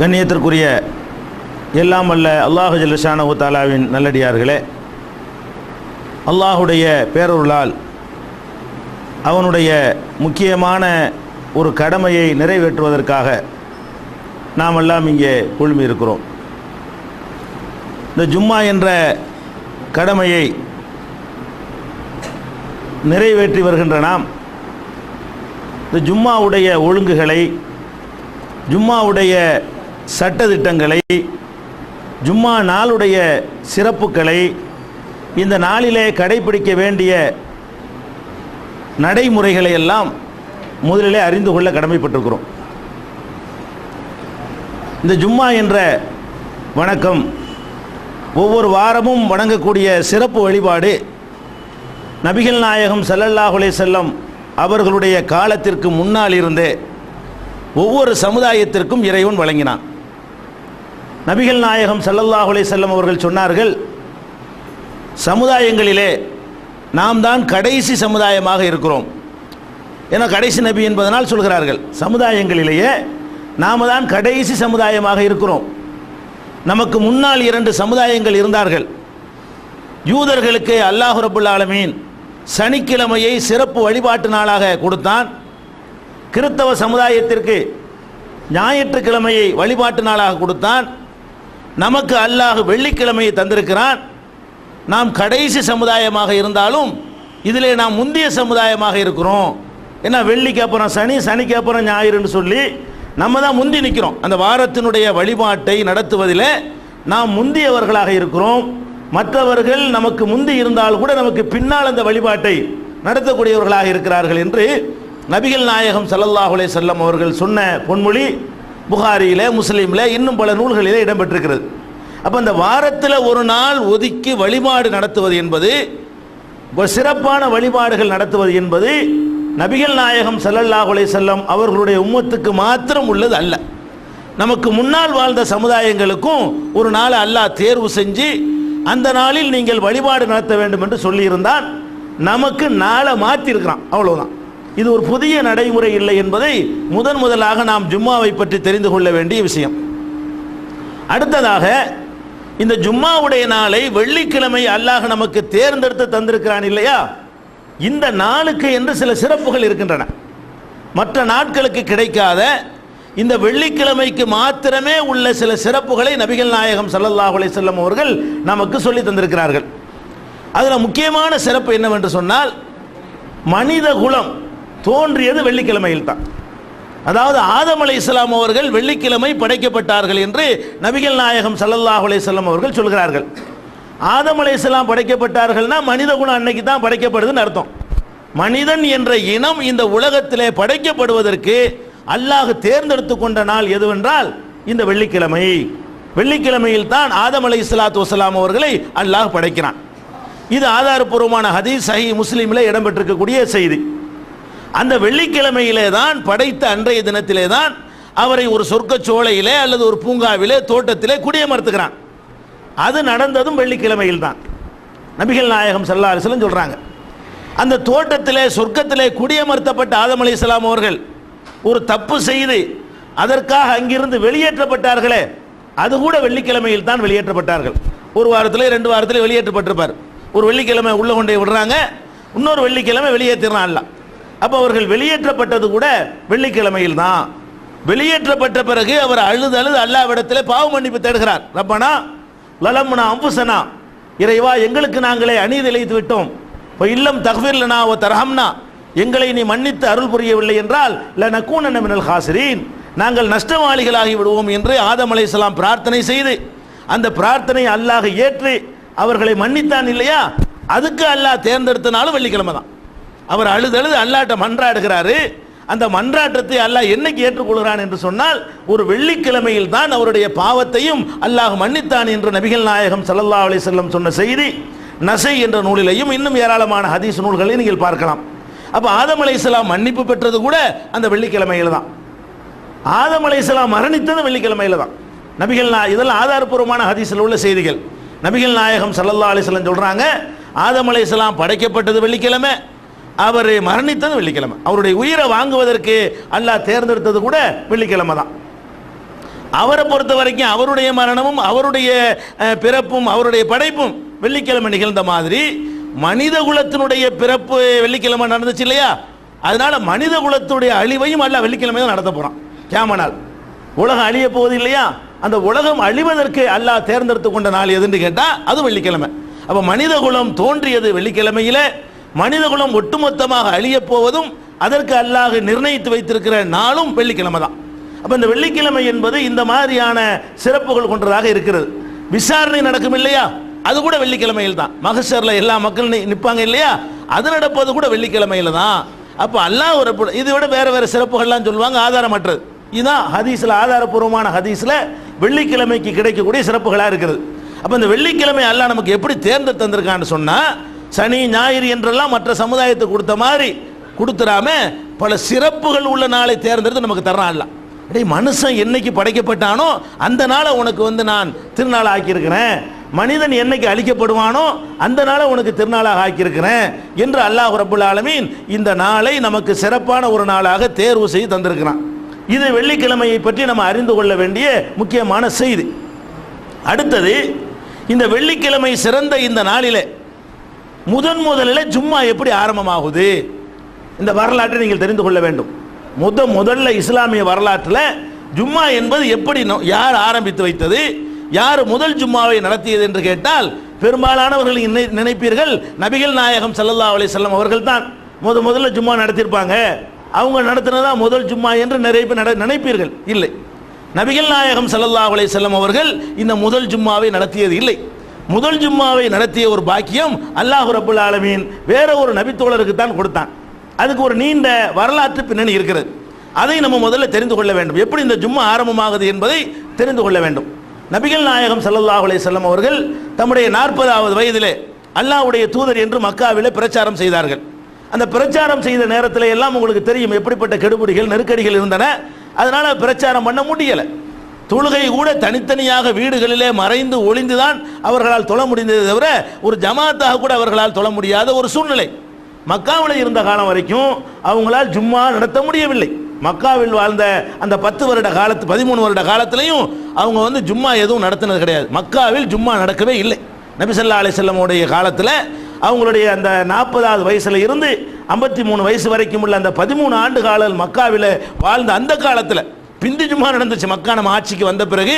கண்ணியத்திற்குரிய எல்லாம் வல்ல அல்லாஹு ஜல்ல ஷானஹு தஆலாவின் நல்லடியார்களே, அல்லாஹுடைய பேரருளால் அவனுடைய முக்கியமான ஒரு கடமையை நிறைவேற்றுவதற்காக நாம் எல்லாம் இங்கே குழுமி இருக்கிறோம். இந்த ஜும்மா என்ற கடமையை நிறைவேற்றி வருகின்ற நாம் இந்த ஜும்மாவுடைய ஒழுங்குகளை, ஜும்மாவுடைய சட்டதிட்டங்களை, ஜும்மா நாளுடைய சிறப்புகளை, இந்த நாளிலே கடைபிடிக்க வேண்டிய நடைமுறைகளை எல்லாம் முதலிலே அறிந்து கொள்ள கடமைப்பட்டிருக்கிறோம். இந்த ஜும்மா என்ற வணக்கம் ஒவ்வொரு வாரமும் வணங்கக்கூடிய சிறப்பு வழிபாடு நபிகள் நாயகம் ஸல்லல்லாஹு அலைஹி வஸல்லம் அவர்களுடைய காலத்திற்கு முன்னால் இருந்தே ஒவ்வொரு சமுதாயத்திற்கும் இறைவன் வழங்கினான். நபிகள் நாயகம் ஸல்லல்லாஹு அலைஹி வஸல்லம் அவர்கள் சொன்னார்கள், சமுதாயங்களிலே நாம் தான் கடைசி சமுதாயமாக இருக்கிறோம். ஏன்னா கடைசி நபி என்பதனால் சொல்கிறார்கள், சமுதாயங்களிலேயே நாம் தான் கடைசி சமுதாயமாக இருக்கிறோம். நமக்கு முன்னால் 2 சமுதாயங்கள் இருந்தார்கள். யூதர்களுக்கு அல்லாஹ் ரப்புல் ஆலமீன் சனிக்கிழமையை சிறப்பு வழிபாட்டு நாளாக கொடுத்தான். கிறிஸ்தவ சமுதாயத்திற்கு ஞாயிற்றுக்கிழமையை வழிபாட்டு நாளாக கொடுத்தான். நமக்கு அல்லாஹ் வெள்ளிக்கிழமையை தந்திருக்கிறான். நாம் கடைசி சமுதாயமாக இருந்தாலும் இதிலே நாம் முந்திய சமுதாயமாக இருக்கிறோம். ஏன்னா வெள்ளிக்கு அப்புறம் சனி, சனிக்கு அப்புறம் ஞாயிறுன்னு சொல்லி நம்ம தான் முந்தி நிற்கிறோம். அந்த வாரத்தினுடைய வழிபாட்டை நடத்துவதில் நாம் முந்தியவர்களாக இருக்கிறோம். மற்றவர்கள் நமக்கு முந்தி இருந்தால் கூட நமக்கு பின்னால் அந்த வழிபாட்டை நடத்தக்கூடியவர்களாக இருக்கிறார்கள் என்று நபிகள் நாயகம் ஸல்லல்லாஹு அலைஹி வஸல்லம் அவர்கள் சொன்ன பொன்மொழி புகாரியிலே, முஸ்லீமில், இன்னும் பல நூல்களிலே இடம்பெற்றிருக்கிறது. அப்போ இந்த வாரத்தில் ஒரு நாள் ஒதுக்கி வழிபாடு நடத்துவது என்பது, சிறப்பான வழிபாடுகள் நடத்துவது என்பது நபிகள் நாயகம் ஸல்லல்லாஹு அலைஹி வஸல்லம் அவர்களுடைய உம்மத்துக்கு மாத்திரம் உள்ளது அல்ல. நமக்கு முன்னால் வாழ்ந்த சமுதாயங்களுக்கும் ஒரு நாள் அல்லாஹ் தேர்வு செஞ்சு அந்த நாளில் நீங்கள் வழிபாடு நடத்த வேண்டும் என்று சொல்லியிருந்தான். நமக்கு நாளை மாற்றிருக்கிறான், அவ்வளவுதான். இது ஒரு புதிய நடைமுறை இல்லை என்பதை முதலாக நாம் ஜும்மாவை பற்றி தெரிந்து கொள்ள வேண்டிய விஷயம். அடுத்ததாக, இந்த ஜும்மாவுடைய நாளை வெள்ளிக்கிழமை அல்லாஹ் நமக்கு தேர்ந்தெடுத்து தந்திருக்கிறான் இல்லையா? இந்த நாளுக்கு என்று சில சிறப்புகள் இருக்கின்றன. மற்ற நாட்களுக்கு கிடைக்காத இந்த வெள்ளிக்கிழமைக்கு மாத்திரமே உள்ள சில சிறப்புகளை நபிகள் நாயகம் ஸல்லல்லாஹு அலைஹி வஸல்லம் அவர்கள் நமக்கு சொல்லி தந்திருக்கிறார்கள். அதில் முக்கியமான சிறப்பு என்னவென்று சொன்னால், மனித குலம் தோன்றியது வெள்ளிக்கிழமையில் தான். அதாவது ஆதம் அலைஹிஸ்ஸலாம் அவர்கள் வெள்ளிக்கிழமை படைக்கப்பட்டார்கள் என்று நபிகள் நாயகம் ஸல்லல்லாஹு அலைஹி வஸல்லம் அவர்கள் சொல்கிறார்கள். ஆதம் அலைஹிஸ்ஸலாம் படைக்கப்பட்டார்கள்னா மனித குலம் அன்னைக்கு தான் படைக்கப்படுதுன்னு அர்த்தம். மனிதன் என்ற இனம் இந்த உலகத்திலே படைக்கப்படுவதற்கு அல்லாஹ் தேர்ந்தெடுத்து கொண்ட நாள் எதுவென்றால் இந்த வெள்ளிக்கிழமை. வெள்ளிக்கிழமையில் தான் ஆதம் அலைஹிஸ்ஸலாத்து வஸ்ஸலாம் அவர்களை அல்லாஹ் படைக்கிறான். இது ஆதாரபூர்வமான ஹதீஸ், சஹீஹ் முஸ்லிமிலே இடம்பெற்றிருக்கக்கூடிய செய்தி. அந்த வெள்ளிக்கிழமையிலே தான் படைத்த அன்றைய தினத்திலே தான் அவரை ஒரு சொர்க்க சோலையிலே அல்லது ஒரு பூங்காவிலே, தோட்டத்திலே குடியமர்த்துகிறான். அது நடந்ததும் வெள்ளிக்கிழமையில் தான். நபிகள் நாயகம் ஸல்லல்லாஹு அலைஹி வஸல்லம் சொல்றாங்க, அந்த தோட்டத்திலே, சொர்க்கத்திலே குடியமர்த்தப்பட்ட ஆதம் அலைஹிஸ்ஸலாம் அவர்கள் ஒரு தப்பு செய்து அதற்காக அங்கிருந்து வெளியேற்றப்பட்டார்களே, அது கூட வெள்ளிக்கிழமையில் தான் வெளியேற்றப்பட்டார்கள். ஒரு வாரத்தில் 2 வாரத்தில் வெளியேற்றப்பட்டிருப்பார். ஒரு வெள்ளிக்கிழமை உள்ள கொண்டே விடுறாங்க, இன்னொரு வெள்ளிக்கிழமை வெளியேற்றினான் அல்ல. அப்போ அவர்கள் வெளியேற்றப்பட்டது கூட வெள்ளிக்கிழமையில் தான். வெளியேற்றப்பட்ட பிறகு அவர் அழுது அல்லாஹ்விடத்திலே பாவ மன்னிப்பு தேடுகிறார். ரப்பனா லலம்னா அம்புசனா, இறைவா எங்களுக்கு நாங்களே அநீதி இழைத்து விட்டோம். இப்போ இல்லம் தக்ஃபிர் லனா வ தர்ஹம்னா, எங்களை நீ மன்னித்து அருள் புரியவில்லை என்றால் லனகூனன்ன மினல் ஹாசிரீன், நாங்கள் நஷ்டவாளிகளாகி விடுவோம் என்று ஆதம் அலைஹிஸ்ஸலாம் பிரார்த்தனை செய்து, அந்த பிரார்த்தனை அல்லாஹ் ஏற்று அவர்களை மன்னித்தான் இல்லையா? அதுக்கு அல்லாஹ் தேர்ந்தெடுத்த நாளும் வெள்ளிக்கிழமை தான். அவர் அழுது அல்லாஹ்ட்ட மன்றாடுகிறாரு. அந்த மன்றாட்டத்தை அல்லாஹ் என்னைக்கு ஏற்றுக்கொள்கிறான் என்று சொன்னால், ஒரு வெள்ளிக்கிழமையில் தான் அவருடைய பாவத்தையும் அல்லாஹ் மன்னித்தான் என்று நபிகள் நாயகம் ஸல்லல்லாஹு அலைஹி வஸல்லம் சொன்ன செய்தி நஸை என்ற நூலிலையும் இன்னும் ஏராளமான ஹதீஸ் நூல்களை நீங்கள் பார்க்கலாம். அப்போ ஆதம் அலைஹிஸ்ஸலாம் மன்னிப்பு பெற்றது கூட அந்த வெள்ளிக்கிழமையில் தான். ஆதம் அலைஹிஸ்ஸலாம் மரணித்தது வெள்ளிக்கிழமையில் தான். நபிகள் இதெல்லாம் ஆதாரபூர்வமான ஹதீஸில் உள்ள செய்திகள். நபிகள் நாயகம் ஸல்லல்லாஹு அலைஹி வஸல்லம் சொல்கிறாங்க, ஆதம் அலைஹிஸ்ஸலாம் படைக்கப்பட்டது வெள்ளிக்கிழமை, அவர் மரணித்தது வெள்ளிக்கிழமை. அவருடைய உயிரை வாங்குவதற்கு அல்லாஹ் தேர்ந்தெடுத்தது கூட வெள்ளிக்கிழமை தான். அவரை பொறுத்த வரைக்கும் அவருடைய மரணமும் அவருடைய பிறப்பும் அவருடைய படைப்பும் வெள்ளிக்கிழமை நிகழ்ந்த மாதிரி மனித குலத்தினுடைய பிறப்பு வெள்ளிக்கிழமை நடந்துச்சு இல்லையா? அதனால மனித குலத்துடைய அழிவையும் அல்லாஹ் வெள்ளிக்கிழமை தான் நடத்த போறான். கியாம நாள் உலகம் அழிய போகுது இல்லையா? அந்த உலகம் அழிவதற்கு அல்லாஹ் தேர்ந்தெடுத்து கொண்ட நாள் எதுன்னு கேட்டா அது வெள்ளிக்கிழமை. அப்ப மனித குலம் தோன்றியது வெள்ளிக்கிழமையில, மனித குலம் ஒட்டுமொத்தமாக அழிய போவதும் அதற்கு அல்லாஹ் நிர்ணயித்து வைத்திருக்கிற நாளும் வெள்ளிக்கிழமை தான். அப்ப இந்த வெள்ளிக்கிழமை என்பது இந்த மாதிரியான சிறப்புகள் கொண்டதாக இருக்கிறது. விசாரணை நடக்கும் இல்லையா? அது கூட வெள்ளிக்கிழமையில் தான். மகஷர்ல எல்லா மக்கள் நிற்பாங்க இல்லையா? அது நடப்பது கூட வெள்ளிக்கிழமையில தான். அப்ப அல்லாஹ் ஒரு இதை விட வேற வேற சிறப்புகள்லாம் சொல்லுவாங்க, ஆதாரமற்றது. இதுதான் ஹதீஸ்ல, ஆதாரபூர்வமான ஹதீஸ்ல வெள்ளிக்கிழமைக்கு கிடைக்கக்கூடிய சிறப்புகளா இருக்கிறது. அப்ப இந்த வெள்ளிக்கிழமை அல்லாஹ் நமக்கு எப்படி தேர்ந்தெடுத்து தந்திருக்கான்னு சொன்னா, சனி ஞாயிறு என்றெல்லாம் மற்ற சமுதாயத்துக்கு கொடுத்த மாதிரி கொடுத்துடாம பல சிறப்புகள் உள்ள நாளை தேர்ந்தெடுத்து நமக்கு தர்றான் அல்லாஹ். மனுஷன் என்னைக்கு படைக்கப்பட்டானோ அந்த நாளை உனக்கு நான் திருநாள் ஆக்கியிருக்கிறேன், மனிதன் என்னைக்கு அழிக்கப்படுவானோ அந்த நாளை உனக்கு திருநாளாக ஆக்கியிருக்கிறேன் என்று அல்லாஹ் ரப்புல் ஆலமீன் இந்த நாளை நமக்கு சிறப்பான ஒரு நாளாக தேர்வு செய்து தந்திருக்கிறான். இது வெள்ளிக்கிழமையை பற்றி நம்ம அறிந்து கொள்ள வேண்டிய முக்கியமான செய்தி. அடுத்தது, இந்த வெள்ளிக்கிழமை சிறந்த இந்த நாளிலே முதலில் ஜும்மா எப்படி ஆரம்பமாகுது, இந்த வரலாற்றை நீங்கள் தெரிந்து கொள்ள வேண்டும். முதல்ல இஸ்லாமிய வரலாற்றில் ஜும்மா என்பது எப்படி, யார் ஆரம்பித்து வைத்தது, யார் முதல் ஜும்மாவை நடத்தியது என்று கேட்டால் பெரும்பாலானவர்கள் நினைப்பீர்கள் நபிகள் நாயகம் ஸல்லல்லாஹு அலைஹி வஸல்லம் அவர்கள் தான் முதல்ல ஜும்மா நடத்தியிருப்பாங்க, அவங்க நடத்தினதா முதல் ஜும்மா என்று நிறைய பேர் நினைப்பீர்கள். இல்லை, நபிகள் நாயகம் ஸல்லல்லாஹு அலைஹி வஸல்லம் அவர்கள் இந்த முதல் ஜும்மாவை நடத்தியது இல்லை. முதல் ஜும்மாவை நடத்திய ஒரு பாக்கியம் அல்லாஹ் ரப்புல் ஆலமீன் வேற ஒரு நபித்தோழருக்கு தான் கொடுத்தான். அதுக்கு ஒரு நீண்ட வரலாற்று பின்னணி இருக்கிறது. அதை நம்ம முதல்ல தெரிந்து கொள்ள வேண்டும். எப்படி இந்த ஜும்மா ஆரம்பமாகுது என்பதை தெரிந்து கொள்ள வேண்டும். நபிகள் நாயகம் ஸல்லல்லாஹு அலைஹி வஸல்லம் அவர்கள் தம்முடைய 40வது வயதிலே அல்லாஹ்வுடைய தூதர் என்று மக்காவிலே பிரச்சாரம் செய்தார்கள். அந்த பிரச்சாரம் செய்த நேரத்தில் எல்லாம் உங்களுக்கு தெரியும் எப்படிப்பட்ட கெடுபிடிகள் நெருக்கடிகள் இருந்தன. அதனால பிரச்சாரம் பண்ண முடியலை. தொழுகை கூட தனித்தனியாக வீடுகளிலே மறைந்து ஒளிந்துதான் அவர்களால் தொழ முடிந்ததை தவிர ஒரு ஜமாத்தாக கூட அவர்களால் தொழ முடியாத ஒரு சூழ்நிலை. மக்காவில் இருந்த காலம் வரைக்கும் அவங்களால் ஜும்மா நடத்த முடியவில்லை. மக்காவில் வாழ்ந்த அந்த 13 வருட காலத்திலையும் அவங்க ஜும்மா எதுவும் நடத்தினது கிடையாது. மக்காவில் ஜும்மா நடக்கவே இல்லை. நபி ஸல்லல்லாஹு அலைஹி வஸல்லம் உடைய காலத்தில் அவங்களுடைய அந்த 40வது வயசுல இருந்து 53 வயசு வரைக்கும் உள்ள அந்த 13 ஆண்டு கால மக்காவில் வாழ்ந்த அந்த காலத்தில் பிந்தி ஜும்மா நடந்துச்சு. மக்கா நம்ம ஆட்சிக்கு வந்த பிறகு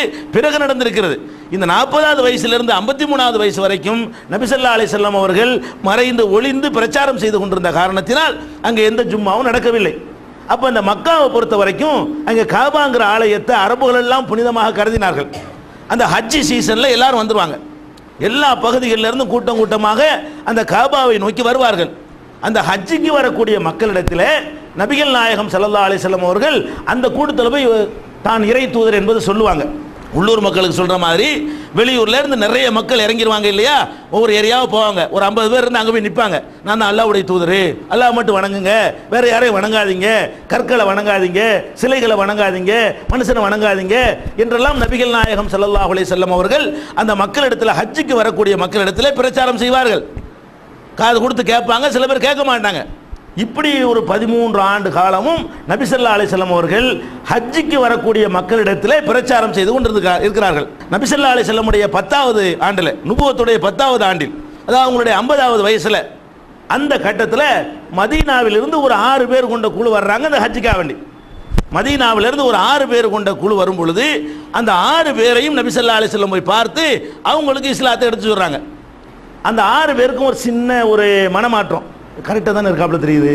நடந்திருக்கிறது. இந்த 40வது வயசிலிருந்து 53வது வயசு வரைக்கும் நபி ஸல்லல்லாஹு அலைஹி வஸல்லம் அவர்கள் மறைந்து ஒளிந்து பிரச்சாரம் செய்து கொண்டிருந்த காரணத்தினால் அங்கே எந்த ஜும்மாவும் நடக்கவில்லை. அப்போ இந்த மக்காவை பொறுத்த வரைக்கும் அங்கே காபாங்கிற ஆலயத்தை அரபுகள் எல்லாம் புனிதமாக கருதினார்கள். அந்த ஹஜ்ஜி சீசனில் எல்லாரும் வந்துருவாங்க. எல்லா பகுதிகளிலிருந்து கூட்டமாக அந்த காபாவை நோக்கி வருவார்கள். அந்த ஹஜ்ஜிக்கு வரக்கூடிய மக்களிடத்தில் நபிகள் நாயகம் ஸல்லல்லாஹு அலைஹி வஸல்லம் அவர்கள் அந்த கூட்டத்தில் போய் தான் இறை தூதர் என்பது சொல்லுவாங்க. உள்ளூர் மக்களுக்கு சொல்கிற மாதிரி வெளியூர்ல இருந்து நிறைய மக்கள் இறங்கிடுவாங்க இல்லையா? ஒவ்வொரு ஏரியாவை போவாங்க. ஒரு 50 பேர் இருந்து அங்கே போய் நிற்பாங்க. நான் தான் அல்லாஹ்வுடைய தூதர், அல்லாஹ் மட்டும் வணங்குங்க, வேற யாரையும் வணங்காதீங்க, கற்களை வணங்காதீங்க, சிலைகளை வணங்காதீங்க, மனுஷனை வணங்காதீங்க என்றெல்லாம் நபிகள் நாயகம் ஸல்லல்லாஹு அலைஹி வஸல்லம் அவர்கள் அந்த மக்களிடத்தில் ஹஜ்ஜுக்கு வரக்கூடிய மக்களிடத்தில் பிரச்சாரம் செய்வார்கள். காது கொடுத்து கேட்பாங்க, சில பேர் கேட்க மாட்டாங்க. இப்படி ஒரு 13 ஆண்டு காலமும் நபி ஸல்லல்லாஹு அலைஹி வஸல்லம் அவர்கள் ஹஜ்ஜுக்கு வரக்கூடிய மக்களிடத்தில் பிரச்சாரம் செய்து கொண்டிருக்கிறார்கள். நபி ஸல்லல்லாஹு அலைஹி வஸல்லமுடைய 10வது ஆண்டில், நுபுவத்துடைய 10வது ஆண்டில், அதாவது அவங்களுடைய 50வது வயசுல அந்த கட்டத்தில் மதீனாவிலிருந்து ஒரு 6 பேர் கொண்ட குழு வர்றாங்க அந்த ஹஜ்ஜுக்காக வேண்டி. மதீனாவிலிருந்து ஒரு 6 பேர் கொண்ட குழு வரும் பொழுது அந்த 6 பேரையும் நபி ஸல்லல்லாஹு அலைஹி வஸல்லம் போய் பார்த்து அவங்களுக்கு இஸ்லாத்தை எடுத்து சொல்றாங்க. அந்த 6 பேருக்கும் ஒரு சின்ன ஒரு மனமாற்றம். கரெக்டாக தானே இருக்காப்புல தெரியுது,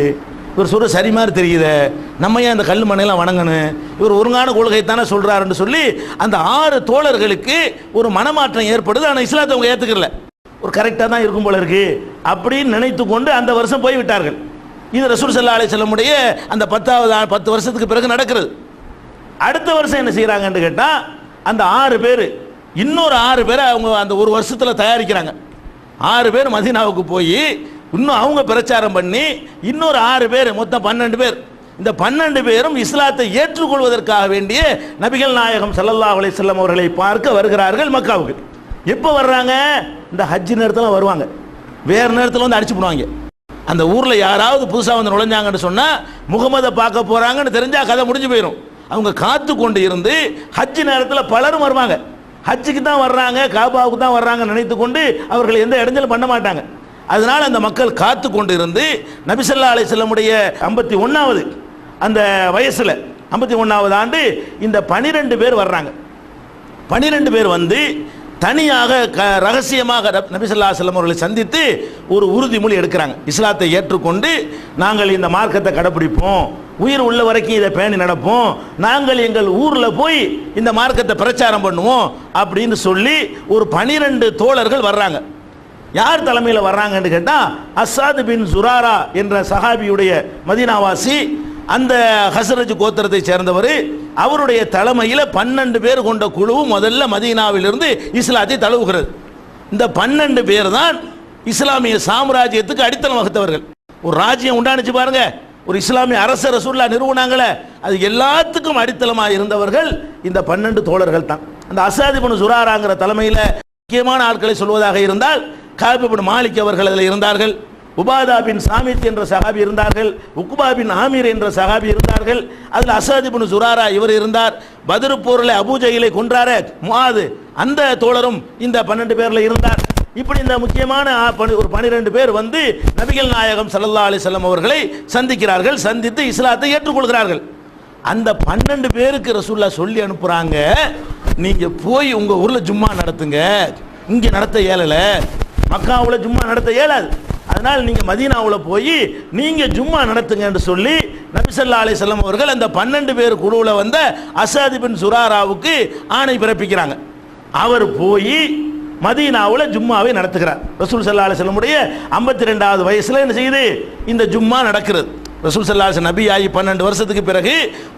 இவர் சொல்ற சரி மாதிரி தெரியுது, நம்ம ஏன் அந்த கல் மண்ணையெல்லாம் வணங்கணும், இவர் ஒருங்கான கொள்கை தானே சொல்றாருன்னு சொல்லி அந்த 6 தோழர்களுக்கு ஒரு மனமாற்றம் ஏற்படுது. ஆனால் இஸ்லாத்தை அவங்க ஏற்றுக்கல. ஒரு கரெக்டாக தான் இருக்கும் போல இருக்கு அப்படின்னு நினைத்து கொண்டு அந்த வருஷம் போய்விட்டார்கள். இது ரசூல் ஸல்லல்லாஹு அலைஹி வஸல்லமுடைய அந்த 10 வருஷத்துக்கு பிறகு நடக்கிறது. அடுத்த வருஷம் என்ன செய்யறாங்கன்னு கேட்டால் அந்த 6 பேர் இன்னொரு 6 பேரை அவங்க அந்த ஒரு வருஷத்தில் தயாரிக்கிறாங்க. 6 பேர் மதீனாவுக்கு போய் இன்னும் அவங்க பிரச்சாரம் பண்ணி இன்னொரு 6 பேர், மொத்தம் 12 பேர். இந்த 12 பேரும் இஸ்லாத்தை ஏற்றுக்கொள்வதற்காக வேண்டிய நபிகள் நாயகம் ஸல்லல்லாஹு அலைஹி வஸல்லம் அவர்களை பார்க்க வருகிறார்கள் மக்காவுக்கு. எப்போ வர்றாங்க? இந்த ஹஜ் நேரத்தில் வருவாங்க. வேறு நேரத்தில் அடிச்சு போடுவாங்க. அந்த ஊரில் யாராவது புதுசாக வந்து நுழைஞ்சாங்கன்னு சொன்னால் முகமதை பார்க்க போகிறாங்கன்னு தெரிஞ்சால் கதை முடிஞ்சு போயிடும். அவங்க காத்து கொண்டு இருந்து ஹஜ்ஜு நேரத்தில் பலரும் வருவாங்க. ஹஜ்ஜுக்கு தான் வர்றாங்க, காபாவுக்கு தான் வர்றாங்க நினைத்து கொண்டு அவர்கள் எந்த இடைஞ்சலும் பண்ண மாட்டாங்க. அதனால் அந்த மக்கள் காத்து கொண்டு இருந்து நபி ஸல்லல்லாஹு அலைஹி வஸல்லமுடைய 51வது அந்த வயசில் 51வது ஆண்டு இந்த 12 பேர் வர்றாங்க. 12 பேர் வந்து தனியாக ரகசியமாக நபி ஸல்லல்லாஹு அலைஹி வஸல்லம் அவர்களை சந்தித்து ஒரு உறுதிமொழி எடுக்கிறாங்க. இஸ்லாத்தை ஏற்றுக்கொண்டு நாங்கள் இந்த மார்க்கத்தை கடைப்பிடிப்போம், உயிர் உள்ள வரைக்கும் இதை பேணி நடப்போம், நாங்கள் எங்கள் ஊரில் போய் இந்த மார்க்கத்தை பிரச்சாரம் பண்ணுவோம் அப்படின்னு சொல்லி ஒரு 12 தோழர்கள் வர்றாங்க. யார் தலைமையில் வர்றாங்கன்னு கேட்டால் அஸ்ஸாத் பின் சுராரா என்ற சஹாபியுடைய மதீனாவாசி, அந்த ஹஸ்ரஜ் கோத்திரத்தை சேர்ந்தவர். அவருடைய தலைமையில் 12 பேர் கொண்ட குழு முதல்ல மதீனாவிலிருந்து இஸ்லாத்தை தழுவுகிறது. இந்த 12 பேர் தான் இஸ்லாமிய சாம்ராஜ்யத்துக்கு அடித்தளம் வகுத்தவர்கள். ஒரு ராஜ்யம் உண்டானுச்சு பாருங்க, ஒரு இஸ்லாமிய அரசர் ரசூலுல்லாஹ் நிறுவனாங்களே, அது எல்லாத்துக்கும் அடித்தளமாக இருந்தவர்கள் இந்த 12 தோழர்கள் தான். அந்த அஸ்ஸாத் பின் சுராராங்கிற தலைமையில் முக்கியமான ஆட்களை சொல்வதாக இருந்தால் காப் இப்னு மாலிக் அவர்கள் அதில் இருந்தார்கள், உபாதா பின் சாமித் என்ற சஹாபி இருந்தார்கள், உக்பா பின் ஆமீர் என்ற சஹாபி இருந்தார்கள், அதில் அஸ்ஸாத் பின் சுராரா இவர் இருந்தார். பத்ர் போரில் அபூஜஹிலை கொன்றாரே முஆத், அந்த தோழரும் இந்த 12 பேரில் இருந்தார். இப்படி இந்த முக்கியமான ஒரு 12 பேர் வந்து நபிகள் நாயகம் ஸல்லல்லாஹு அலைஹி வஸல்லம் அவர்களை சந்திக்கிறார்கள். சந்தித்து இஸ்லாத்தை ஏற்றுக்கொள்கிறார்கள். அந்த 12 பேருக்கு ரசூலுல்லாஹ் சொல்லி அனுப்புறாங்க, நீங்க போய் உங்க ஊர்ல ஜும்மா நடத்துங்க, இங்க நடத்த இயலல, மக்காவுல ஜும்மா நடத்த இயலாது, அதனால் நீங்க மதீனாவுல போய் நீங்க ஜும்மா நடத்துங்க என்று சொல்லி நபி ஸல்லல்லாஹு அலைஹி வஸல்லம் அவர்கள் அந்த 12 பேர் குழுவுல வந்த அஸ்ஸாத் பின் சுராராவுக்கு ஆணை பிறப்பிக்கிறாங்க. அவர் போய் மதீனாவுல ஜும்மாவை நடத்துகிறார். ரசூல் ஸல்லல்லாஹு அலைஹி வஸல்லம் உடைய 52வது வயசுல என்ன செய்யுது, இந்த ஜும்மா நடக்கிறது. ரசூல் ஸல்லல்லாஹு அலைஹி வஸல்லம் நபி ஆகி 12 வருஷத்துக்கு பிறகு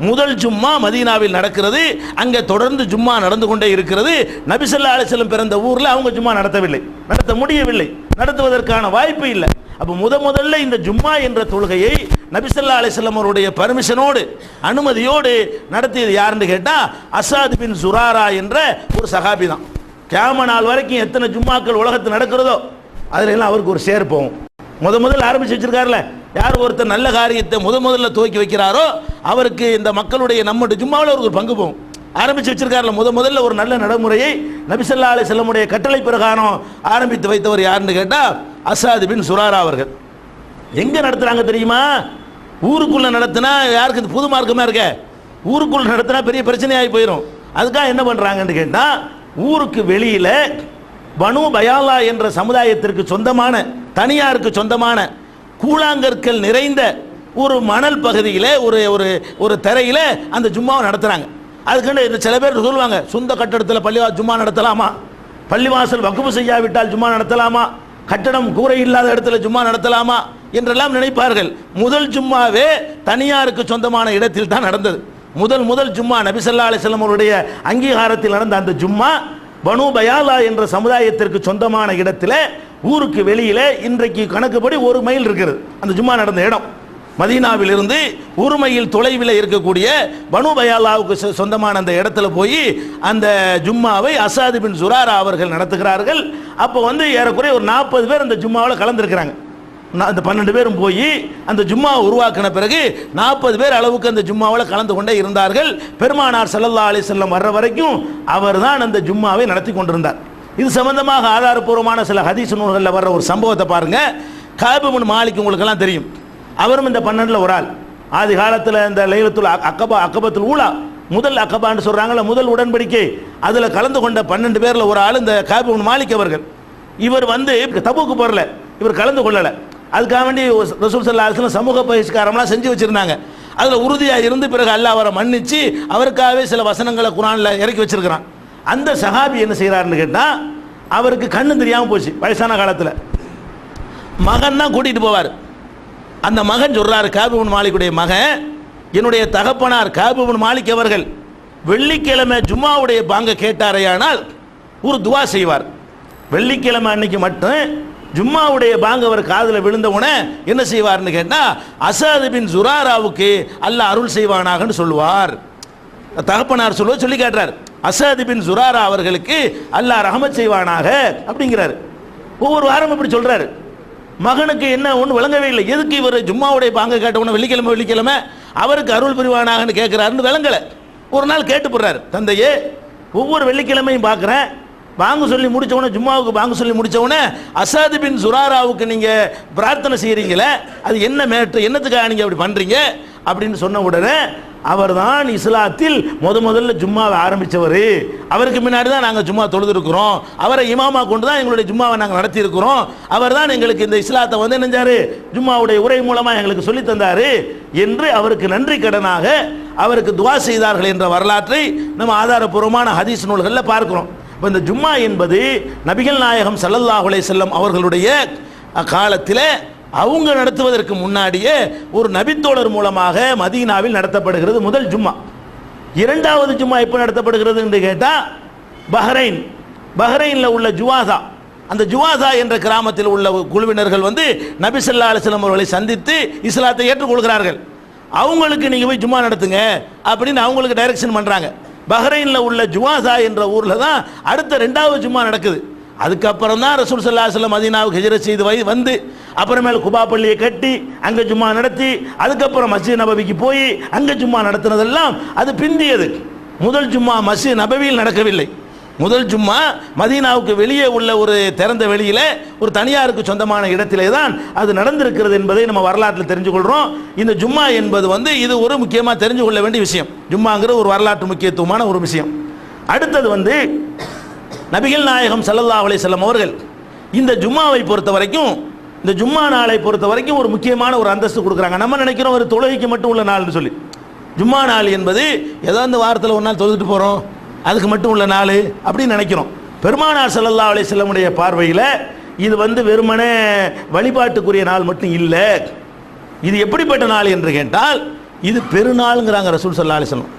முதல் ஜும்மா மதீனாவில் நடக்கிறது. அங்கே தொடர்ந்து ஜும்மா நடந்து கொண்டே இருக்கிறது. நபி ஸல்லல்லாஹு அலைஹி வஸல்லம் பிறந்த ஊரில் அவங்க ஜும்மா நடத்தவில்லை, நடத்த முடியவில்லை, நடத்துவதற்கான வாய்ப்பு இல்லை. அப்போ முதல்ல இந்த ஜும்மா என்ற தொழுகையை நபி ஸல்லல்லாஹு அலைஹி வஸல்லம் அவருடைய பர்மிஷனோடு அனுமதியோடு நடத்தியது யாருன்னு கேட்டால் அஸ்ஸாத் பின் சுராரா என்ற ஒரு சஹாபி தான். கியாம நாள் வரைக்கும் எத்தனை ஜும்மாக்கள் உலகத்தில் நடக்கிறதோ அதில் எல்லாம் அவருக்கு ஒரு ஷேர் போகும். முதல்ல ஆரம்பிச்சு வச்சிருக்காருல, யார் ஒருத்தர் நல்ல காரியத்தை முதல்ல துவக்கி வைக்கிறாரோ அவருக்கு இந்த மக்களுடைய நம்முடைய ஜும்மாவில் அவருக்கு ஒரு பங்கு போகும். ஆரம்பிச்சு வச்சிருக்காருல, முதல்ல ஒரு நல்ல நடைமுறையை நபி ஸல்லல்லாஹு அலைஹி வஸல்லமுடைய கட்டளை பிரகாரம் ஆரம்பித்து வைத்தவர் யாருன்னு கேட்டால் அஸ்ஸாத் பின் சுராரா அவர்கள். எங்கே நடத்துகிறாங்க தெரியுமா? ஊருக்குள்ளே நடத்தினா யாருக்கு இது புது மார்க்கமாக இருக்க, ஊருக்குள்ளே நடத்தினா பெரிய பிரச்சனையாகி போயிடும். அதுக்காக என்ன பண்ணுறாங்கன்னு கேட்டால் ஊருக்கு வெளியில் பனு பயாலா என்ற சமுதாயத்திற்கு சொந்தமான, தனியாருக்கு சொந்தமான கூழாங்கற்கள் நிறைந்த ஒரு மணல் பகுதியில் ஒரு ஒரு ஒரு தரையில் அந்த ஜும்மாவை நடத்துகிறாங்க. அதுக்கு சில பேர் சொல்லுவாங்க, சொந்த கட்டடத்தில் ஜும்மா நடத்தலாமா, பள்ளிவாசல் வக்ஃபு செய்யாவிட்டால் ஜும்மா நடத்தலாமா, கட்டடம் கூரை இல்லாத இடத்துல ஜும்மா நடத்தலாமா என்றெல்லாம் நினைப்பார்கள். முதல் ஜும்மாவே தனியாருக்கு சொந்தமான இடத்தில் தான் நடந்தது. முதல் ஜும்மா நபி ஸல்லல்லாஹு அலைஹி வஸல்லம் அவருடைய அங்கீகாரத்தில் நடந்த அந்த ஜும்மா பனு பயாலா என்ற சமுதாயத்திற்கு சொந்தமான இடத்துல ஊருக்கு வெளியில இன்றைக்கு கணக்குப்படி 1 மைல் இருக்கிறது அந்த ஜும்மா நடந்த இடம். மதீனாவில் இருந்து 1 மைல் தொலைவில் இருக்கக்கூடிய பனு பயாலாவுக்கு சொந்தமான அந்த இடத்துல போய் அந்த ஜும்மாவை அஸ்ஸாத் பின் சுராரா அவர்கள் நடத்துகிறார்கள். அப்போ வந்து ஏறக்குறைய ஒரு 40 பேர் அந்த ஜும்மாவில் கலந்துருக்கிறாங்க. அந்த 12 பேரும் போய் அந்த ஜும்மாவை உருவாக்கின பிறகு 40 பேர் அளவுக்கு அந்த ஜும்மாவில் கலந்து கொண்டே இருந்தார்கள். பெருமானார் ஸல்லல்லாஹு அலைஹி வஸல்லம் வர்ற வரைக்கும் அவர் தான் அந்த ஜும்மாவை நடத்தி கொண்டிருந்தார். இது சம்பந்தமாக ஆதாரப்பூர்வமான சில ஹதீஸ் நூல்களில் வர்ற ஒரு சம்பவத்தை பாருங்க. காப் இப்னு மாலிக் உங்களுக்கெல்லாம் தெரியும், அவரும் இந்த 12ல் ஒரு ஆள். ஆதி காலத்தில் இந்த லைலத்துல் அக்கபத்துல் ஊலா, முதல் அக்கபான்னு சொல்றாங்கல்ல, முதல் உடன்படிக்கை, அதில் கலந்து கொண்ட 12 பேரில் ஒரு ஆள் இந்த காப் இப்னு மாலிக் அவர்கள். இவர் வந்து தபூக்கு போறல, இவர் கலந்து கொள்ளலை. அதுக்காக வேண்டி ரசூல் ஸல்லல்லாஹு அலைஹி வஸல்லம் சமூக பகிஷ்காரம்லாம் செஞ்சு வச்சிருந்தாங்க. அதில் உறுதியாக இருந்து பிறகு அல்லாஹ் அவரை மன்னிச்சு அவருக்காகவே சில வசனங்களை குர்ஆனில் இறக்கி வச்சிருக்கிறான். அந்த சஹாபி என்ன செய்கிறாருன்னு கேட்டால், அவருக்கு கண்ணு தெரியாமல் போச்சு வயசான காலத்தில். மகன் தான் கூட்டிகிட்டு போவார். அந்த மகன் சொல்கிறார், காப் இப்னு மாலிக்குடைய மகன், என்னுடைய தகப்பனார் காப் இப்னு மாலிக் அவர்கள் வெள்ளிக்கிழமை ஜும்மாவுடைய பாங்க கேட்டாரையானால் ஒரு துவா செய்வார். வெள்ளிக்கிழமை அன்னைக்கு மட்டும் ஜும்மாவுடைய பாங்க அவர் காதில் விழுந்தவுடனே என்ன செய்வார்னு கேட்டால், அஸ்ஸாத் பின் சுராராவுக்கு அல்லாஹ் அருள் செய்வானாகன்னு சொல்லுவார். தகப்பனார் சொல்லி கேட்டார், அஸ்ஸாத் பின் சுராரா அவர்களுக்கு அல்லாஹ் ரஹமத் செய்வானாக அப்படிங்கிறார். ஒவ்வொரு வாரம் இப்படி சொல்றாரு. மகனுக்கு என்ன ஒன்று விளங்கவே இல்லை. எதுக்கு இவர் ஜும்மாவுடைய பாங்க கேட்டவுடனே வெள்ளிக்கிழமை அவருக்கு அருள் புரிவானாகன்னு கேட்குறாருன்னு விளங்கலை. ஒரு நாள் கேட்டு போடுறாரு, தந்தையே ஒவ்வொரு வெள்ளிக்கிழமையும் பார்க்குறேன், பாங்கு சொல்லி முடித்தவுடனே ஜும்மாவுக்கு பாங்கு சொல்லி முடித்தவுடனே அசாது பின் சுராராவுக்கு நீங்கள் பிரார்த்தனை செய்கிறீங்களே, அது என்ன மேட்ரு, என்னத்துக்காக நீங்கள் அப்படி பண்ணுறீங்க அப்படின்னு சொன்ன உடனே அவர் தான் இஸ்லாத்தில் முதல்ல ஜும்மாவை ஆரம்பித்தவர், அவருக்கு முன்னாடி தான் நாங்கள் ஜும்மா தொழுதுருக்கிறோம், அவரை இமாமா கொண்டு தான் எங்களுடைய ஜும்மாவை நாங்கள் நடத்தியிருக்கிறோம், அவர் தான் எங்களுக்கு இந்த இஸ்லாத்தை வந்து நினைஞ்சார் ஜும்மாவுடைய உரை மூலமாக எங்களுக்கு சொல்லி தந்தார் என்று அவருக்கு நன்றி கடனாக அவருக்கு துவா செய்தார்கள் என்ற வரலாற்றை நம்ம ஆதாரபூர்வமான ஹதீஸ் நூல்களில் பார்க்கிறோம். இப்போ இந்த ஜும்மா என்பது நபிகள் நாயகம் ஸல்லல்லாஹு அலைஹி வஸல்லம் அவர்களுடைய காலத்தில் அவங்க நடத்துவதற்கு முன்னாடியே ஒரு நபித்தோழர் மூலமாக மதீனாவில் நடத்தப்படுகிறது முதல் ஜும்மா. இரண்டாவது ஜும்மா எப்போ நடத்தப்படுகிறது என்று கேட்டால் பஹ்ரைனில் உள்ள ஜுவாசா, அந்த ஜுவாசா என்ற கிராமத்தில் உள்ள குழுவினர்கள் வந்து நபி ஸல்லல்லாஹு அலைஹி வஸல்லம் அவர்களை சந்தித்து இஸ்லாத்தை ஏற்றுக்கொள்கிறார்கள். அவங்களுக்கு நீங்கள் போய் ஜும்மா நடத்துங்க அப்படின்னு அவங்களுக்கு டைரக்ஷன் பண்ணுறாங்க. பஹ்ரைனில் உள்ள ஜுவாசா என்ற ஊரில் தான் அடுத்த ரெண்டாவது ஜும்மா நடக்குது. அதுக்கப்புறம் தான் ரசூல் ஸல்லல்லாஹு அலைஹி வஸல்லம் மதீனாவுக்கு ஹிஜ்ரத் செய்து வந்து அப்புறமேல் குபா பள்ளியை கட்டி அங்கே ஜும்மா நடத்தி அதுக்கப்புறம் மஸ்ஜித் நபவிக்கு போய் அங்கே ஜும்மா நடத்தினதெல்லாம் அது பிந்தியது. முதல் ஜும்மா மஸ்ஜித் நபவியில் நடக்கவில்லை. முதல் ஜும்மா மதீனாவுக்கு வெளியே உள்ள ஒரு திறந்த வெளியில் ஒரு தனியாருக்கு சொந்தமான இடத்திலே தான் அது நடந்திருக்கிறது என்பதை நம்ம வரலாற்றில் தெரிஞ்சு கொள்கிறோம். இந்த ஜும்மா என்பது வந்து இது ஒரு முக்கியமாக தெரிஞ்சு கொள்ள வேண்டிய விஷயம். ஜும்மாங்கிற ஒரு வரலாற்று முக்கியத்துவமான ஒரு விஷயம். அடுத்தது வந்து நபிகள் நாயகம் ஸல்லல்லாஹு அலைஹி வஸல்லம் அவர்கள் இந்த ஜும்மாவை பொறுத்த வரைக்கும், இந்த ஜும்மா நாளை பொறுத்த வரைக்கும் ஒரு முக்கியமான ஒரு அந்தஸ்து கொடுக்குறாங்க. நம்ம நினைக்கிறோம் ஒரு தொழுகைக்கு மட்டும் உள்ள நாள்னு சொல்லி. ஜும்மா நாள் என்பது ஏதோ இந்த வாரத்தில் ஒரு நாள் தொழுதுட்டு போகிறோம், அதுக்கு மட்டும் உள்ள நாள் அப்படின்னு நினைக்கிறோம். பெருமானார் ஸல்லல்லாஹு அலைஹி வஸல்லமுடைய பார்வையில் இது வந்து வெறுமனே வழிபாட்டுக்குரிய நாள் மட்டும் இல்லை. இது எப்படிப்பட்ட நாள் என்று கேட்டால் இது பெருநாளுங்கிறாங்க ரசூல் ஸல்லல்லாஹு அலைஹி வஸல்லம்.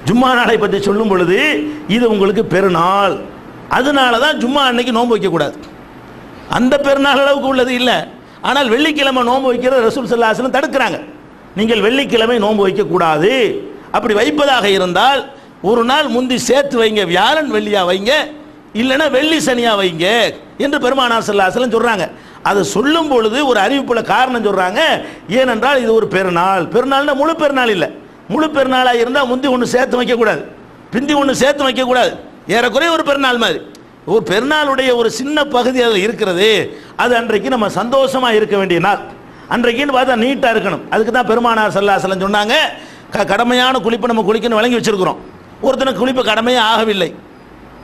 ஜும்மா நாளை பற்றி சொல்லும் பொழுது இது உங்களுக்கு பெருநாள், அதனால தான் ஜும்மா அன்னைக்கு நோன்பு வைக்கக்கூடாது. அந்த பெருநாள் அளவுக்கு உள்ளது இல்லை. ஆனால் வெள்ளிக்கிழமை நோன்பு வைக்கிற ரசூல் ஸல்லல்லாஹு அலைஹி வஸல்லம் தடுக்கிறாங்க. நீங்கள் வெள்ளிக்கிழமை நோன்பு வைக்கக்கூடாது, அப்படி வைப்பதாக இருந்தால் ஒரு நாள் முந்தி சேர்த்து வைங்க, வியாழன் வெள்ளியா வைங்க, இல்லைன்னா வெள்ளி சனியா வைங்க என்று பெருமானார் ஸல்லல்லாஹு அலைஹி வஸல்லம் சொல்றாங்க. அதை சொல்லும் பொழுது ஒரு அறிவிப்புல காரணம் சொல்றாங்க. ஏனென்றால் இது ஒரு பெருநாள். பெருநாள்னா முழு பெருநாள் இல்லை. முழு பெருநாளாக இருந்தால் முந்தி ஒன்று சேர்த்து வைக்கக்கூடாது, பிந்தி ஒன்று சேர்த்து வைக்கக்கூடாது. ஏறக்குறைய ஒரு பெருநாள் மாதிரி ஒரு பெருநாளுடைய ஒரு சின்ன பகுதி அதில் இருக்கிறது. அது அன்றைக்கு நம்ம சந்தோஷமாக இருக்க வேண்டிய நாள். அன்றைக்குன்னு பார்த்தா நீட்டாக இருக்கணும். அதுக்கு தான் பெருமானார் ஸல்லல்லாஹு அலைஹி வஸல்லம் சொன்னாங்க, கடமையான குளிப்பு நம்ம குளிக்கணும் வழங்கி வச்சிருக்கிறோம். ஒருத்தனுக்கு குளிப்பு கடமையாக ஆகவில்லை,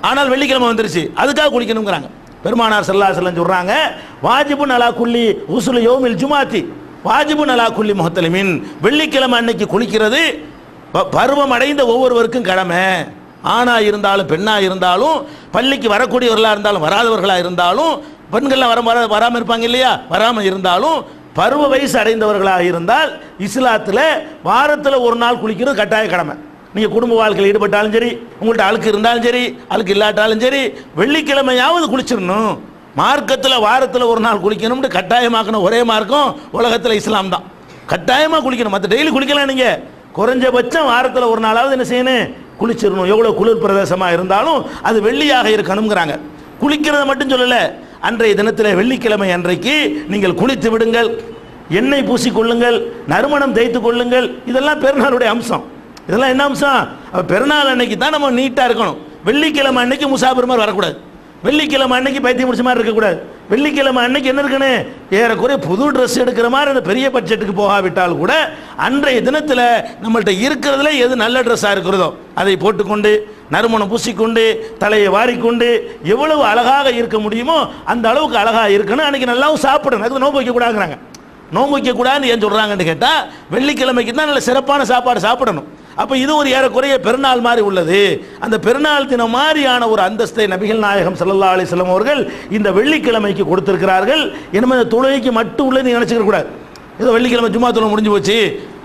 ஆனால் வெள்ளிக்கிழமை வந்துருச்சு, அதுக்காக குளிக்கணுங்கிறாங்க. பெருமானார் ஸல்லல்லாஹு அலைஹி வஸல்லம் சொல்றாங்க, வாஜிபுன் அலா குல்லி உஸ்லு யௌமில் ஜுமாத்தி வாஜிபுன் அலா குல்லி முஹ்தலிமின், வெள்ளிக்கிழமை அன்னைக்கு குளிக்கிறது பருவம் அடைந்த ஒவ்வொருவருக்கும் கடமை. ஆணா இருந்தாலும் பெண்ணா இருந்தாலும், பள்ளிக்கு வரக்கூடியவர்களாக இருந்தாலும் வராதவர்களாக இருந்தாலும், பெண்கள்லாம் வராமல் இருப்பாங்க இல்லையா, வராமல் இருந்தாலும் பருவ வயசு அடைந்தவர்களாக இருந்தால் இஸ்லாத்தில் வாரத்தில் ஒரு நாள் குளிக்கிறது கட்டாய கடமை. நீங்கள் குடும்ப வாழ்க்கையில் ஈடுபட்டாலும் சரி, உங்கள்கிட்ட அழுக்கு இருந்தாலும் சரி, அழுக்கு இல்லாட்டாலும் சரி, வெள்ளிக்கிழமையாவது குளிச்சிடணும். மார்க்கத்தில் வாரத்தில் ஒரு நாள் குளிக்கணும்னு கட்டாயமாக்கணும். ஒரே மார்க்கம் உலகத்தில் இஸ்லாம் தான். கட்டாயமாக குளிக்கணும். மற்ற டெய்லி குளிக்கலாம், நீங்கள் குறைஞ்சபட்சம் வாரத்தில் ஒரு நாளாவது என்ன செய்யணும், குளிச்சிடணும். எவ்வளோ குளிர் பிரதேசமாக இருந்தாலும் அது வெள்ளியாக இருக்கணுங்கிறாங்க. குளிக்கிறத மட்டும் சொல்லலை, அன்றைய தினத்தில் வெள்ளிக்கிழமை அன்றைக்கு நீங்கள் குளித்து விடுங்கள், எண்ணெய் பூசிக்கொள்ளுங்கள், நறுமணம் தேய்த்து கொள்ளுங்கள். இதெல்லாம் பெருநாளுடைய அம்சம். இதெல்லாம் என்ன அம்சம்? பெருநாள் அன்னைக்கு தான் நம்ம நீட்டாக இருக்கணும். வெள்ளிக்கிழமை அன்னைக்கு முசாபிர் மாதிரி வரக்கூடாது. வெள்ளிக்கிழமை அன்னைக்கு பைத்தியம் முடிச்ச மாதிரி இருக்கக்கூடாது. வெள்ளிக்கிழமை அன்னைக்கு என்ன இருக்கணும், ஏறக்குறைய புது ட்ரெஸ் எடுக்கிற மாதிரி அந்த பெரிய பட்ஜெட்டுக்கு போகாவிட்டால் கூட அன்றைய தினத்தில் நம்மள்கிட்ட இருக்கிறதுல எது நல்ல ட்ரெஸ்ஸாக இருக்கிறதோ அதை போட்டுக்கொண்டு, நறுமணம் பூசிக்கொண்டு, தலையை வாரிக்கொண்டு எவ்வளவு அழகாக இருக்க முடியுமோ அந்த அளவுக்கு அழகாக இருக்கணும். அன்றைக்கி நல்லாவும் சாப்பிடணும். அது நோன்பு வைக்கக்கூடாதுங்கிறாங்க. நோன்பு வைக்கக்கூடாதுன்னு ஏன் சொல்கிறாங்கன்னு கேட்டால், வெள்ளிக்கிழமைக்கு தான் நல்ல சிறப்பான சாப்பாடு சாப்பிடணும். அப்போ இது ஒரு ஏறக்குறைய பெருநாள் மாதிரி உள்ளது. அந்த பெருநாள் தினம் மாதிரியான ஒரு அந்தஸ்தை நபிகள் நாயகம் ஸல்லல்லாஹு அலைஹி வஸல்லம் அவர்கள் இந்த வெள்ளிக்கிழமைக்கு கொடுத்திருக்கிறார்கள். எனவே இந்த தொழுகைக்கு மட்டும் உள்ளது நினைச்சுக்க கூடாது. ஏதோ வெள்ளிக்கிழமை ஜும்மா தொழுகை முடிஞ்சு போச்சு,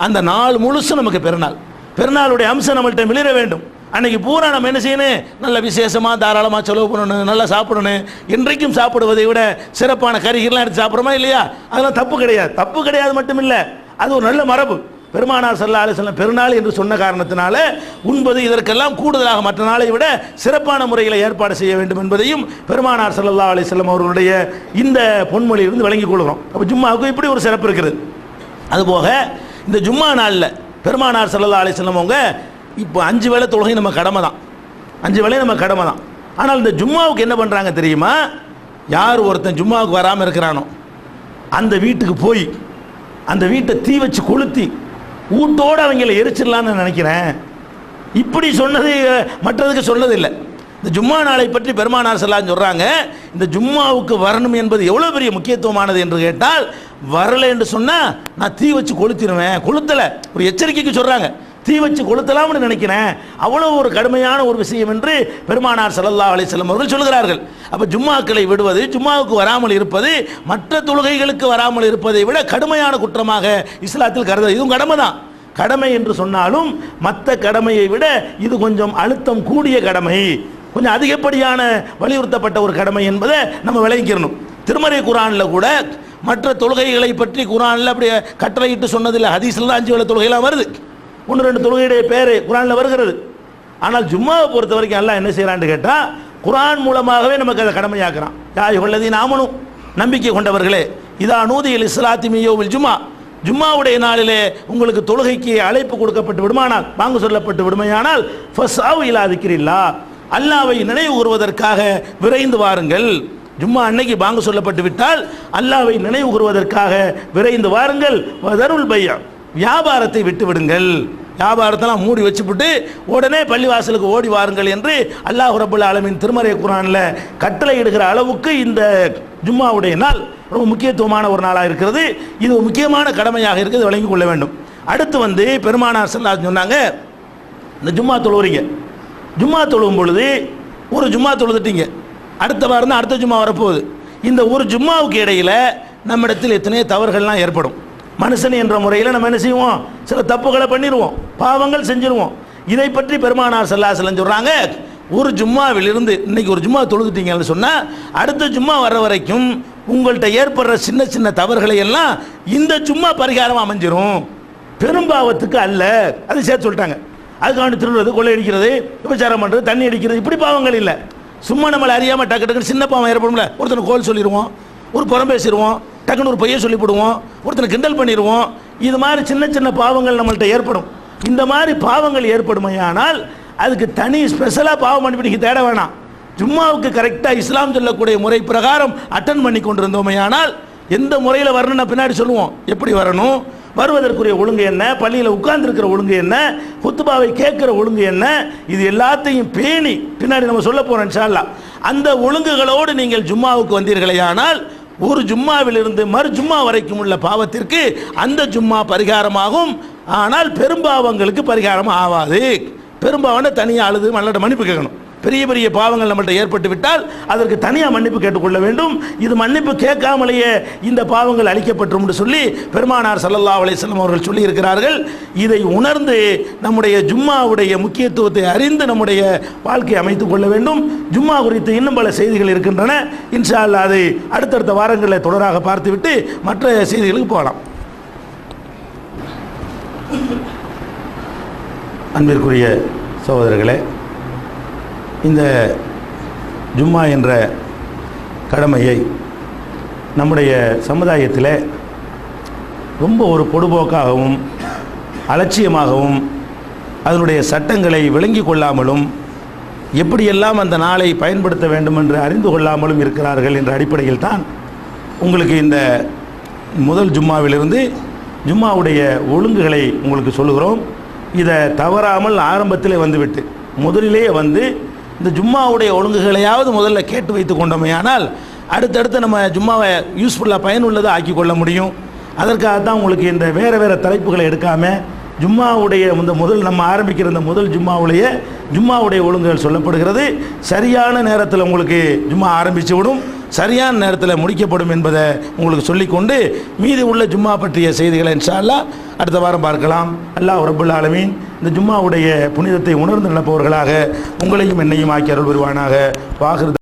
அந்த நாள் முழுசும் நமக்கு பெருநாள். பெருநாளுடைய அம்சம் நம்மள்கிட்ட மிளிர வேண்டும். அன்னைக்கு பூரா நம்ம என்ன செய்யணும், நல்ல விசேஷமாக தாராளமாக செலவு பண்ணணும், நல்லா சாப்பிடணும். இன்றைக்கும் சாப்பிடுவதை விட சிறப்பான கறிகள்லாம் எடுத்து சாப்பிட்றோமா இல்லையா, அதெல்லாம் தப்பு கிடையாது. தப்பு கிடையாது மட்டும் இல்லை, அது ஒரு நல்ல மரபு. பெருமானார் ஸல்லல்லாஹு அலைஹி வஸல்லம் பெருநாள் என்று சொன்ன காரணத்தினால உண்பது இதற்கெல்லாம் கூடுதலாக மற்ற நாளை விட சிறப்பான முறையில் ஏற்பாடு செய்ய வேண்டும் என்பதையும் பெருமானார் ஸல்லல்லாஹு அலைஹி வஸல்லம் அவர்களுடைய இந்த பொன்மொழியிலிருந்து விளங்கிக் கொள்கிறோம். அப்போ ஜும்மாவுக்கு இப்படி ஒரு சிறப்பு இருக்கிறது. அதுபோக இந்த ஜும்மா நாளில் பெருமானார் ஸல்லல்லாஹு அலைஹி வஸல்லம் அவங்க இப்போ 5 வேளை தொழுகை நம்ம கடமை தான், 5 வேளை நம்ம கடமை தான். ஆனால் இந்த ஜும்மாவுக்கு என்ன பண்ணுறாங்க தெரியுமா? யார் ஒருத்தன் ஜும்மாவுக்கு வராமல் இருக்கிறானோ அந்த வீட்டுக்கு போய் அந்த வீட்டை தீ வச்சு கொளுத்தி வீட்டோடு அவங்கள எரிச்சிடலான்னு நினைக்கிறேன். இப்படி சொன்னது மற்றதுக்கு சொன்னது இல்லை. இந்த ஜும்மா நாளை பற்றி பெருமானார் ஸல்லல்லாஹு சொல்கிறாங்க, இந்த ஜும்மாவுக்கு வரணும் என்பது எவ்வளோ பெரிய முக்கியத்துவமானது என்று கேட்டால், வரலை என்று சொன்னால் நான் தீ வச்சு கொளுத்திடுவேன். கொளுத்தலை, ஒரு எச்சரிக்கைக்கு சொல்கிறாங்க. தீ வச்சு கொளுத்தலாம்னு நினைக்கிறேன், அவ்வளோ ஒரு கடுமையான ஒரு விஷயம் என்று பெருமானார் ஸல்லல்லாஹு அலைஹி வஸல்லம் அவர்கள் சொல்கிறார்கள். அப்போ ஜும்மாக்களை விடுவது, ஜும்மாவுக்கு வராமல் இருப்பது மற்ற தொழுகைகளுக்கு வராமல் இருப்பதை விட கடுமையான குற்றமாக இஸ்லாத்தில் கருது. இதுவும் கடமை தான். கடமை என்று சொன்னாலும் மற்ற கடமையை விட இது கொஞ்சம் அழுத்தம் கூடிய கடமை, கொஞ்சம் அதிகப்படியான வலியுறுத்தப்பட்ட ஒரு கடமை என்பதை நம்ம விளங்கிக்கிறணும். திருமறை குர்ஆனில் கூட மற்ற தொழுகைகளை பற்றி குர்ஆனில் அப்படி கட்டளையிட்டு சொன்னதில்லை. ஹதீஸில் தான் 5 வேளை தொழுகைலாம் வருது, 1-2 தொழுகையுடைய பேர் குர்ஆனில் வருகிறது. ஆனால் ஜும்மாவை பொறுத்த வரைக்கும் அல்லாஹ் என்ன செய்கிறான்னு கேட்டால், குர்ஆன் மூலமாகவே நமக்கு அதை கடமையாக்குறான். யா அய்யுஹல்லதீன ஆமனு, நம்பிக்கை கொண்டவர்களே, இதா நூதியல் இஸ்லாத்தி மின் யௌமில் ஜும்மா, ஜும்மாவுடைய நாளிலே உங்களுக்கு தொழுகைக்கு அழைப்பு கொடுக்கப்பட்டு விடுமானால், பாங்கு சொல்லப்பட்டு விடுமையானால், ஃபஸ்அவு இலா திக்ரில்லாஹ், அல்லாஹ்வை நினைவு கூறுவதற்காக விரைந்து வாருங்கள். ஜும்மா அன்னைக்கு பாங்கு சொல்லப்பட்டு விட்டால் அல்லாஹ்வை நினைவு கூறுவதற்காக விரைந்து வாருங்கள். வதருல் பைஅ, வியாபாரத்தை விட்டு விடுங்கள். வியாபாரத்தெல்லாம் மூடி வச்சுவிட்டு உடனே பள்ளிவாசலுக்கு ஓடி வாருங்கள் என்று அல்லாஹ் ரப்பல் ஆலமீன் திருமறை குர்ஆனில் கட்டளை இடுகிற அளவுக்கு இந்த ஜும்மாவுடைய நாள் ரொம்ப முக்கியத்துவமான ஒரு நாளாக இருக்கிறது. இது ஒரு முக்கியமான கடமையாக இருக்குது, விளங்கிக் கொள்ள வேண்டும். அடுத்து பெருமானார் ஸல்லல்லாஹு அலைஹி சொன்னாங்க, இந்த ஜும்மா தொழுவுறீங்க, ஜும்மா தொழுவும் பொழுது ஒரு ஜும்மா தொழுதுட்டீங்க, அடுத்த வாரம் தான் அடுத்த ஜும்மா வரப்போகுது. இந்த ஒரு ஜும்மாவுக்கு இடையில் நம்மிடத்தில் எத்தனையோ தவறுகள்லாம் ஏற்படும். மனுஷன் என்ற முறையில் நம்ம என்ன செய்வோம், சில தப்புகளை பண்ணிடுவோம், பாவங்கள் செஞ்சிருவோம். இதை பற்றி பெருமானார் ஸல்லல்லாஹு அலைஹி வஸல்லம் சொல்கிறாங்க, ஒரு ஜும்மாவிலிருந்து இன்னைக்கு ஒரு ஜும்மா தொழுதுட்டீங்கன்னு சொன்னால் அடுத்த ஜும்மா வர வரைக்கும் உங்கள்கிட்ட ஏற்படுற சின்ன சின்ன தவறுகளை எல்லாம் இந்த ஜும்மா பரிகாரம் அமைஞ்சிரும், பெரும்பாவத்துக்கு அல்ல. அது சேர்த்து சொல்லிட்டாங்க. அதுக்காண்டி திருடுறது, கொள்ளையடிக்கிறது, விபச்சாரம் பண்ணுறது, தண்ணி அடிக்கிறது, இப்படி பாவங்கள் இல்லை. சும்மா நம்மளை அறியாமல் டக்கு டக்குன்னு சின்ன பாவம் ஏற்படும்ல, ஒருத்தனை கோல் சொல்லிடுவோம், ஒரு புறம் பேசிடுவோம், டக்குன்னு ஒரு பையன் சொல்லிவிடுவோம், ஒருத்தனை கிண்டல் பண்ணிடுவோம். இது மாதிரி சின்ன சின்ன பாவங்கள் நம்மள்கிட்ட ஏற்படும். இந்த மாதிரி பாவங்கள் ஏற்படுமையானால் அதுக்கு தனி ஸ்பெஷலாக பாவம் மன்னிப்பு நீங்கள் தேட வேணாம். ஜும்மாவுக்கு கரெக்டாக இஸ்லாம் சொல்லக்கூடிய முறை பிரகாரம் அட்டன் பண்ணி கொண்டிருந்தோமையானால் எந்த முறையில் வரணும்னு பின்னாடி சொல்லுவோம். எப்படி வரணும், வருவதற்குரிய ஒழுங்கு என்ன, பள்ளியில் உட்கார்ந்துருக்கிற ஒழுங்கு என்ன, குத்துபாவை கேட்குற ஒழுங்கு என்ன, இது எல்லாத்தையும் பேணி பின்னாடி நம்ம சொல்ல போகிறோம் இன்ஷா அல்லாஹ். அந்த ஒழுங்குகளோடு நீங்கள் ஜும்மாவுக்கு வந்தீர்களேயானால் ஒரு ஜும்மாவிலிருந்து மறு ஜும்மா வரைக்கும் உள்ள பாவத்திற்கு அந்த ஜும்மா பரிகாரமாகும். ஆனால் பெரும்பாவங்களுக்கு பரிகாரம் ஆகாது. பெரும்பாவனை தனியாக அழுது மல்லட்ட மன்னிப்பு கேட்கணும். பெரிய பெரிய பாவங்கள் நம்மள்கிட்ட ஏற்பட்டு விட்டால் அதற்கு தனியாக மன்னிப்பு கேட்டுக்கொள்ள வேண்டும். இது மன்னிப்பு கேட்காமலேயே இந்த பாவங்கள் அளிக்கப்பட்டுரும் என்று சொல்லி பெருமானார் ஸல்லல்லாஹு அலைஹி வஸல்லம் அவர்கள் சொல்லி இருக்கிறார்கள். இதை உணர்ந்து நம்முடைய ஜும்மாவுடைய முக்கியத்துவத்தை அறிந்து நம்முடைய வாழ்க்கையை அமைத்துக் கொள்ள வேண்டும். ஜும்மா குறித்து இன்னும் பல செய்திகள் இருக்கின்றன. இன்ஷா அல்லாஹ் அதை அடுத்தடுத்த வாரங்களில் தொடராக பார்த்துவிட்டு மற்ற செய்திகளுக்கு போகலாம். அன்பிற்குரிய சகோதரர்களே, இந்த ஜும்மா என்ற கடமையை நம்முடைய சமுதாயத்தில் ரொம்ப ஒரு பொடுபோக்காகவும் அலட்சியமாகவும் அதனுடைய சட்டங்களை விளங்கி கொள்ளாமலும் எப்படியெல்லாம் அந்த நாளை பயன்படுத்த வேண்டும் என்று அறிந்து கொள்ளாமலும் இருக்கிறார்கள் என்ற அடிப்படையில் தான் உங்களுக்கு இந்த முதல் ஜும்மாவிலிருந்து ஜும்மாவுடைய ஒழுங்குகளை உங்களுக்கு சொல்லுகிறோம். இதை தவறாமல் ஆரம்பத்தில் வந்துவிட்டு முதலிலேயே இந்த ஜும்மாவுடைய ஒழுங்குகளையாவது முதல்ல கேட்டு வைத்து கொண்டோமையானால் அடுத்தடுத்து நம்ம ஜும்மாவை யூஸ்ஃபுல்லாக பயனுள்ளதாக ஆக்கி கொள்ள முடியும். அதற்காக தான் உங்களுக்கு இந்த வேறு வேறு தலைப்புகளை எடுக்காமல் ஜும்மாவுடைய முதல் நம்ம ஆரம்பிக்கிற இந்த முதல் ஜும்மாவுடைய ஒழுங்குகள் சொல்லப்படுகிறது. சரியான நேரத்தில் உங்களுக்கு ஜும்மா ஆரம்பித்து விடும், சரியான நேரத்தில் முடிக்கப்படும் என்பதை உங்களுக்கு சொல்லிக்கொண்டு மீதி உள்ள ஜும்மா பற்றிய செய்திகளை இன்ஷா அல்லாஹ் அடுத்த வாரம் பார்க்கலாம். அல்லாஹ் ரப்பல் ஆலமீன் இந்த ஜும்மாவுடைய புனிதத்தை உணர்ந்து நடப்பவர்களாக உங்களையும் என்னையும் ஆக்கி அருள் புரிவானாக. வாஹிர்